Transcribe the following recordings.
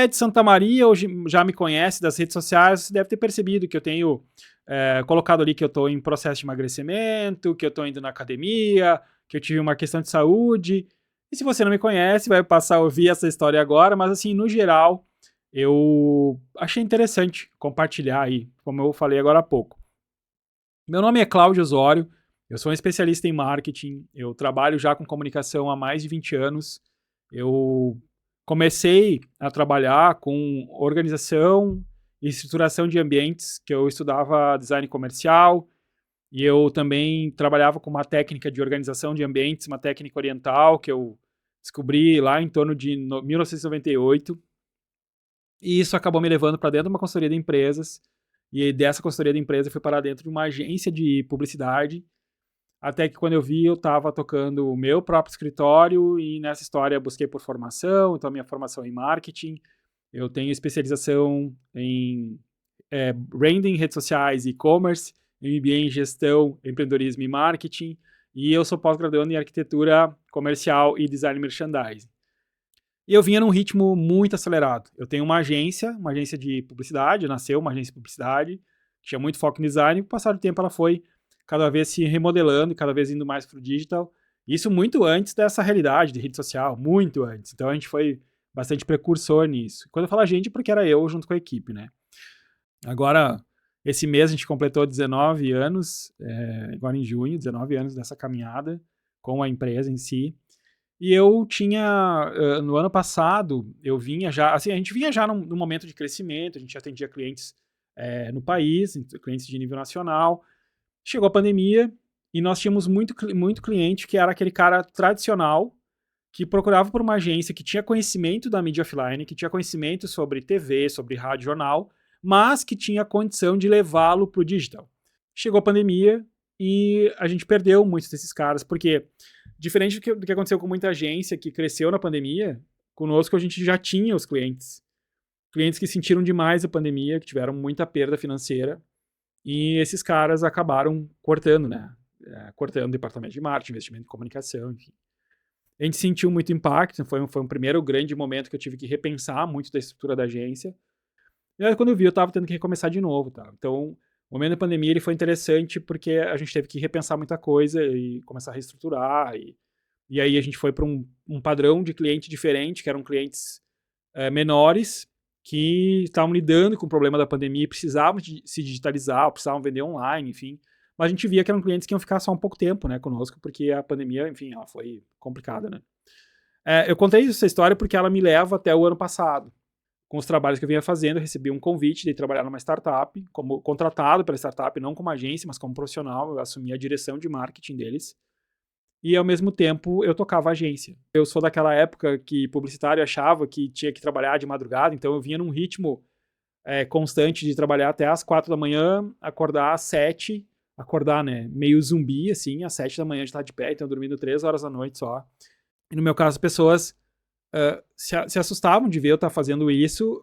É de Santa Maria, ou já me conhece das redes sociais, você deve ter percebido que eu tenho colocado ali que eu estou em processo de emagrecimento, que eu estou indo na academia, que eu tive uma questão de saúde. E se você não me conhece, vai passar a ouvir essa história agora, mas assim, no geral, eu achei interessante compartilhar aí, como eu falei agora há pouco. Meu nome é Cláudio Osório, eu sou um especialista em marketing, eu trabalho já com comunicação há mais de 20 anos. Eu comecei a trabalhar com organização e estruturação de ambientes, que eu estudava design comercial, e eu também trabalhava com uma técnica de organização de ambientes, uma técnica oriental, que eu descobri lá em torno de 1998. E isso acabou me levando para dentro de uma consultoria de empresas, e dessa consultoria de empresa eu fui parar dentro de uma agência de publicidade, até que quando eu vi eu estava tocando o meu próprio escritório e nessa história eu busquei por formação, então a minha formação é em marketing, eu tenho especialização em branding, redes sociais e e-commerce, MBA em gestão, empreendedorismo e marketing, e eu sou pós-graduando em arquitetura comercial e design merchandising. E eu vinha num ritmo muito acelerado. Eu tenho uma agência de publicidade, nasceu uma agência de publicidade, que tinha muito foco em design, e com o passar do tempo ela foi cada vez se remodelando e cada vez indo mais para o digital. Isso muito antes dessa realidade de rede social, muito antes. Então a gente foi bastante precursor nisso. Quando eu falo a gente, porque era eu junto com a equipe, né? Agora, esse mês a gente completou 19 anos, agora em junho, 19 anos dessa caminhada com a empresa em si. E eu tinha, no ano passado, eu vinha já, assim, a gente vinha já num momento de crescimento, a gente atendia clientes no país, clientes de nível nacional. Chegou a pandemia e nós tínhamos muito cliente que era aquele cara tradicional que procurava por uma agência que tinha conhecimento da mídia offline, que tinha conhecimento sobre TV, sobre rádio, jornal, mas que tinha condição de levá-lo para o digital. Chegou a pandemia e a gente perdeu muitos desses caras, porque, diferente do que aconteceu com muita agência que cresceu na pandemia, conosco a gente já tinha os clientes. Clientes que sentiram demais a pandemia, que tiveram muita perda financeira, e esses caras acabaram cortando, né? Cortando o departamento de marketing, investimento em comunicação, enfim. A gente sentiu muito impacto, foi um primeiro grande momento que eu tive que repensar muito da estrutura da agência. E aí, quando eu vi, eu estava tendo que recomeçar de novo, tá? Então, o momento da pandemia ele foi interessante porque a gente teve que repensar muita coisa e começar a reestruturar. E aí a gente foi para um padrão de cliente diferente, que eram clientes menores, que estavam lidando com o problema da pandemia e precisavam se digitalizar, precisavam vender online, enfim. Mas a gente via que eram clientes que iam ficar só um pouco tempo, né, conosco, porque a pandemia, enfim, ela foi complicada, né. Eu contei essa história porque ela me leva até o ano passado. Com os trabalhos que eu vinha fazendo, eu recebi um convite de trabalhar numa startup, como contratado pela startup, não como agência, mas como profissional. Eu assumi a direção de marketing deles. E ao mesmo tempo eu tocava a agência. Eu sou daquela época que publicitário achava que tinha que trabalhar de madrugada, então eu vinha num ritmo constante de trabalhar até às 4 da manhã, acordar às 7, acordar, né, meio zumbi, assim, às 7 da manhã de estar de pé, então dormindo 3 horas da noite só. E no meu caso, as pessoas se assustavam de ver eu estar fazendo isso,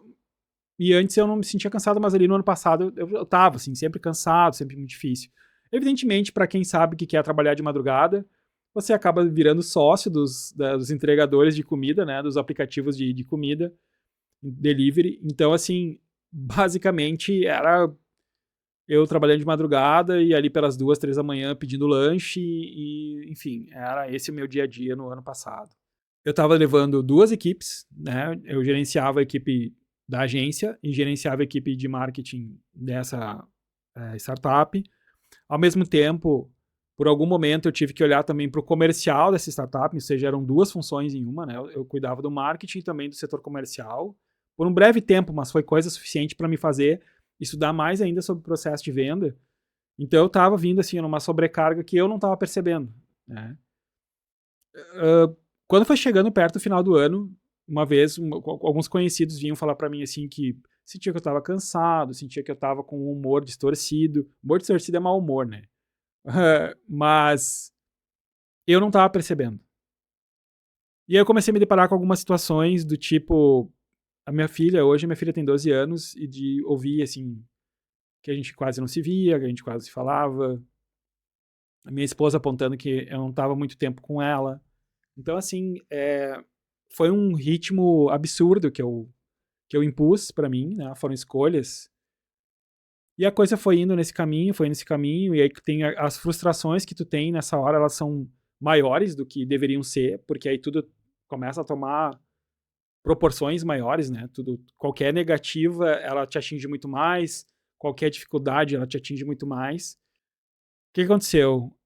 e antes eu não me sentia cansado, mas ali no ano passado eu tava, assim, sempre cansado, sempre muito difícil. Evidentemente, para quem sabe que quer trabalhar de madrugada, você acaba virando sócio dos entregadores de comida, né, dos aplicativos de comida, delivery. Então, assim, basicamente era eu trabalhando de madrugada e ali pelas 2, 3 da manhã pedindo lanche enfim, era esse o meu dia a dia no ano passado. Eu estava levando duas equipes, né? Eu gerenciava a equipe da agência e gerenciava a equipe de marketing dessa startup. Ao mesmo tempo, por algum momento, eu tive que olhar também para o comercial dessa startup, ou seja, eram duas funções em uma, né? Eu cuidava do marketing e também do setor comercial, por um breve tempo, mas foi coisa suficiente para me fazer estudar mais ainda sobre o processo de venda. Então eu estava vindo assim numa sobrecarga que eu não estava percebendo, né? Quando foi chegando perto do final do ano, uma vez alguns conhecidos vinham falar para mim assim que sentia que eu estava cansado, sentia que eu estava com um humor distorcido. Humor distorcido é mau humor, né? Mas eu não estava percebendo. E aí eu comecei a me deparar com algumas situações do tipo, hoje a minha filha tem 12 anos, e de ouvir assim, que a gente quase não se via, que a gente quase se falava. A minha esposa apontando que eu não estava muito tempo com ela. Então, assim, foi um ritmo absurdo que eu impus para mim, né? Foram escolhas. E a coisa foi indo nesse caminho, e aí tem as frustrações que tu tem nessa hora, elas são maiores do que deveriam ser, porque aí tudo começa a tomar proporções maiores, né? Tudo, qualquer negativa, ela te atinge muito mais, qualquer dificuldade, ela te atinge muito mais. O que aconteceu?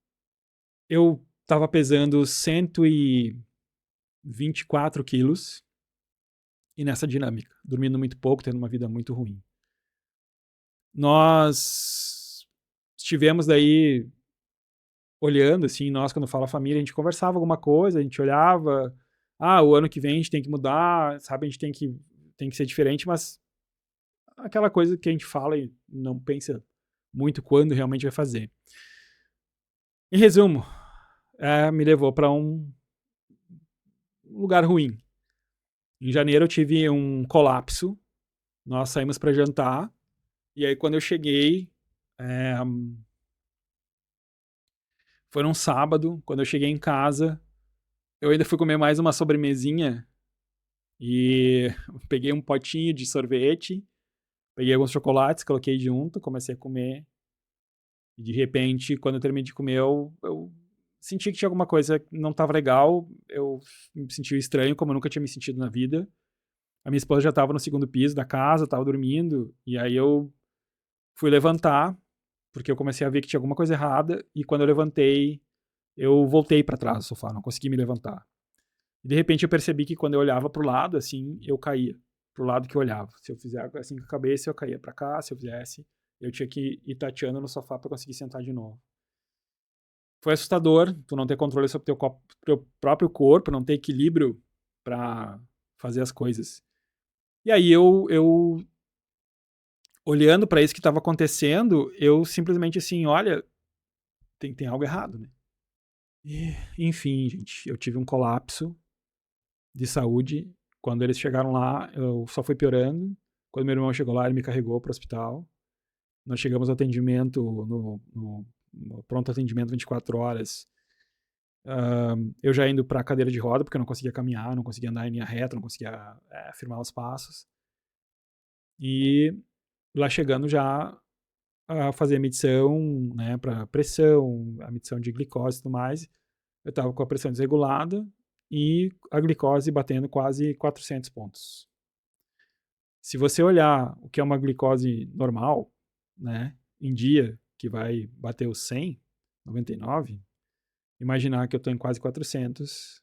Eu tava pesando 124 quilos e nessa dinâmica, dormindo muito pouco, tendo uma vida muito ruim. Nós estivemos daí olhando, assim, nós quando fala família, a gente conversava alguma coisa, a gente olhava, o ano que vem a gente tem que mudar, sabe, a gente tem que ser diferente, mas aquela coisa que a gente fala e não pensa muito quando realmente vai fazer. Em resumo, me levou para um lugar ruim. Em janeiro eu tive um colapso, nós saímos para jantar, e aí quando eu cheguei, é, foi num sábado, quando eu cheguei em casa, eu ainda fui comer mais uma sobremesinha e peguei um potinho de sorvete, peguei alguns chocolates, coloquei junto, comecei a comer. E de repente, quando eu terminei de comer, eu senti que tinha alguma coisa que não estava legal. Eu me senti estranho, como eu nunca tinha me sentido na vida. A minha esposa já estava no segundo piso da casa, estava dormindo. E aí eu fui levantar, porque eu comecei a ver que tinha alguma coisa errada. E quando eu levantei, eu voltei para trás do sofá, não consegui me levantar. E de repente eu percebi que quando eu olhava pro lado, assim, eu caía. Pro lado que eu olhava. Se eu fizer assim com a cabeça, eu caía para cá. Se eu fizesse, eu tinha que ir tateando no sofá para conseguir sentar de novo. Foi assustador, tu não ter controle sobre teu próprio corpo, não ter equilíbrio para fazer as coisas. E aí eu olhando para isso que estava acontecendo, eu simplesmente assim, olha, tem algo errado, né? E, enfim, gente, eu tive um colapso de saúde. Quando eles chegaram lá, eu só fui piorando. Quando meu irmão chegou lá, ele me carregou para o hospital. Nós chegamos ao atendimento, no pronto atendimento 24 horas. Eu já indo pra cadeira de roda, porque eu não conseguia caminhar, não conseguia andar em linha reta, não conseguia firmar os passos. E lá chegando já a fazer a medição, né, para pressão, a medição de glicose e tudo mais. Eu tava com a pressão desregulada e a glicose batendo quase 400 pontos. Se você olhar o que é uma glicose normal, né, em dia, que vai bater os 100, 99, imaginar que eu estou em quase 400,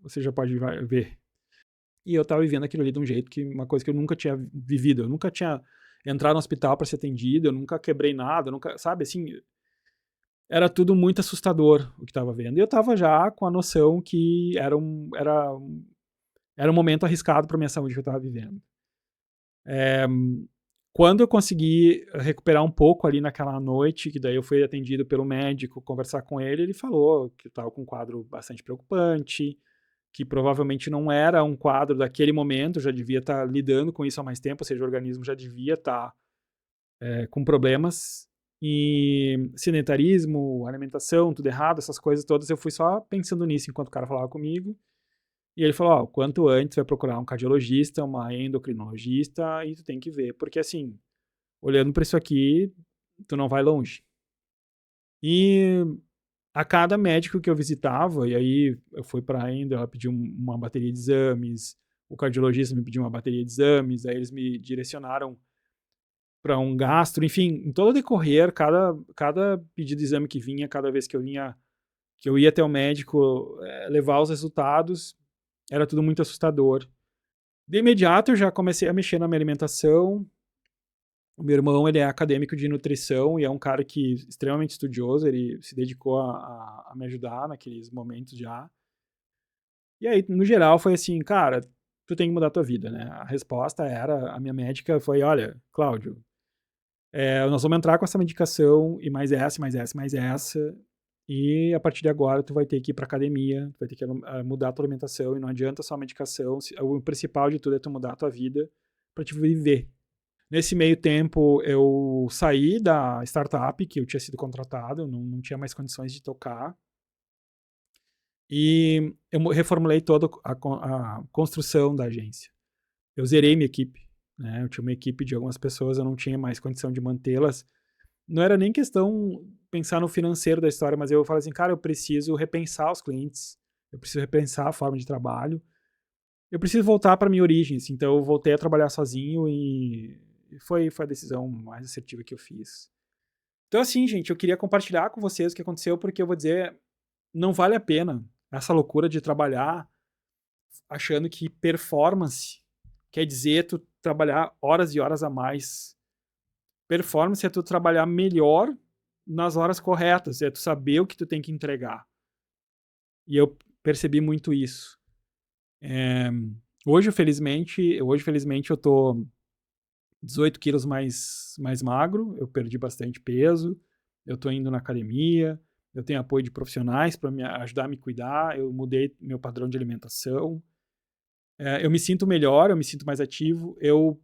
você já pode ver. E eu estava vivendo aquilo ali de um jeito que, uma coisa que eu nunca tinha vivido. Eu nunca tinha entrado no hospital para ser atendido, eu nunca quebrei nada, nunca, sabe, assim, era tudo muito assustador o que estava vendo. E eu estava já com a noção que era um momento arriscado para minha saúde que eu estava vivendo. Quando eu consegui recuperar um pouco ali naquela noite, que daí eu fui atendido pelo médico, conversar com ele, ele falou que eu estava com um quadro bastante preocupante, que provavelmente não era um quadro daquele momento, já devia estar lidando com isso há mais tempo, ou seja, o organismo já devia estar com problemas. E sedentarismo, alimentação, tudo errado, essas coisas todas, eu fui só pensando nisso enquanto o cara falava comigo. E ele falou, quanto antes vai procurar um cardiologista, uma endocrinologista, e tu tem que ver, porque assim, olhando para isso aqui, tu não vai longe. E a cada médico que eu visitava, e aí eu fui para endo, ela pediu uma bateria de exames, o cardiologista me pediu uma bateria de exames, aí eles me direcionaram para um gastro, enfim, em todo o decorrer, cada pedido de exame que vinha, cada vez que eu vinha, que eu ia até o médico levar os resultados, era tudo muito assustador. De imediato eu já comecei a mexer na minha alimentação. O meu irmão, ele é acadêmico de nutrição e é um cara que extremamente estudioso, ele se dedicou a me ajudar naqueles momentos já. E aí, no geral, foi assim, cara, tu tem que mudar a tua vida, né? A resposta era, a minha médica foi, olha, Cláudio, nós vamos entrar com essa medicação e mais essa, mais essa, mais essa, e a partir de agora tu vai ter que ir pra academia, tu vai ter que mudar a tua alimentação e não adianta só a medicação, o principal de tudo é tu mudar a tua vida pra te viver. Nesse meio tempo, eu saí da startup que eu tinha sido contratado, não tinha mais condições de tocar. E eu reformulei toda a construção da agência. eu zerei minha equipe, né? Eu tinha uma equipe de algumas pessoas, eu não tinha mais condição de mantê-las. Não era nem questão pensar no financeiro da história, mas eu falei assim, cara, eu preciso repensar os clientes, eu preciso repensar a forma de trabalho, eu preciso voltar para minha origem, assim, então eu voltei a trabalhar sozinho e foi a decisão mais assertiva que eu fiz. Então assim, gente, eu queria compartilhar com vocês o que aconteceu, porque eu vou dizer, não vale a pena essa loucura de trabalhar achando que performance quer dizer tu trabalhar horas e horas a mais. Performance é tu trabalhar melhor nas horas corretas, é tu saber o que tu tem que entregar. E eu percebi muito isso. É, hoje, felizmente, eu tô 18 quilos mais magro, eu perdi bastante peso, eu tô indo na academia, eu tenho apoio de profissionais para me ajudar a me cuidar, eu mudei meu padrão de alimentação, eu me sinto melhor, eu me sinto mais ativo, eu,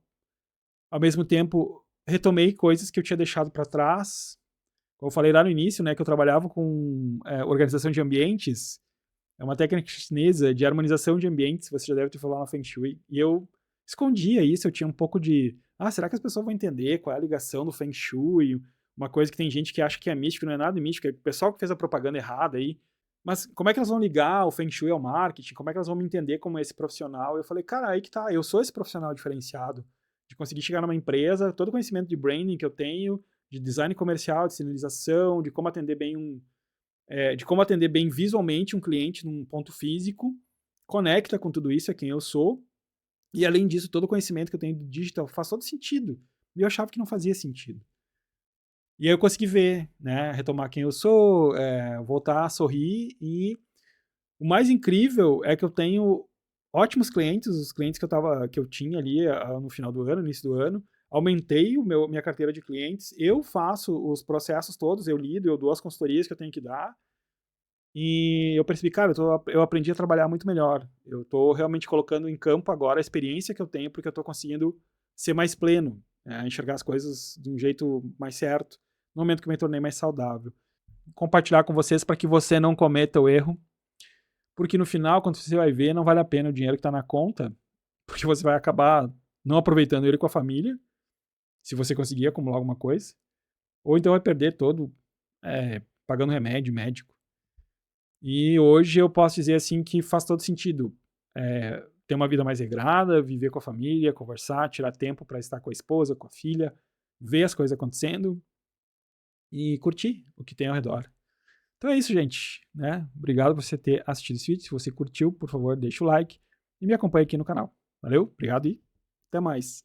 ao mesmo tempo, retomei coisas que eu tinha deixado para trás. Como eu falei lá no início, né, que eu trabalhava com organização de ambientes, é uma técnica chinesa de harmonização de ambientes, você já deve ter falado na Feng Shui, e eu escondia isso, eu tinha um pouco de, será que as pessoas vão entender qual é a ligação do Feng Shui, uma coisa que tem gente que acha que é místico, não é nada místico, é o pessoal que fez a propaganda errada aí, mas como é que elas vão ligar o Feng Shui ao marketing, como é que elas vão me entender como esse profissional? Eu falei, cara, aí que tá, eu sou esse profissional diferenciado, de conseguir chegar numa empresa, todo o conhecimento de branding que eu tenho, de design comercial, de sinalização, de como atender bem visualmente um cliente num ponto físico, conecta com tudo isso, é quem eu sou, e além disso, todo o conhecimento que eu tenho de digital faz todo sentido. E eu achava que não fazia sentido. E aí eu consegui ver, né, retomar quem eu sou, voltar a sorrir, e o mais incrível é que eu tenho ótimos clientes, os clientes que eu tinha ali no final do ano, no início do ano, aumentei minha carteira de clientes, eu faço os processos todos, eu lido, eu dou as consultorias que eu tenho que dar, e eu percebi, cara, eu aprendi a trabalhar muito melhor. Eu estou realmente colocando em campo agora a experiência que eu tenho, porque eu estou conseguindo ser mais pleno, enxergar as coisas de um jeito mais certo, no momento que eu me tornei mais saudável. Compartilhar com vocês para que você não cometa o erro, porque no final, quando você vai ver, não vale a pena o dinheiro que está na conta, porque você vai acabar não aproveitando ele com a família, se você conseguir acumular alguma coisa, ou então vai perder todo pagando remédio, médico. E hoje eu posso dizer assim que faz todo sentido ter uma vida mais regrada, viver com a família, conversar, tirar tempo para estar com a esposa, com a filha, ver as coisas acontecendo e curtir o que tem ao redor. Então é isso, gente, né? Obrigado por você ter assistido esse vídeo. Se você curtiu, por favor, deixa o like e me acompanhe aqui no canal. Valeu, obrigado e até mais.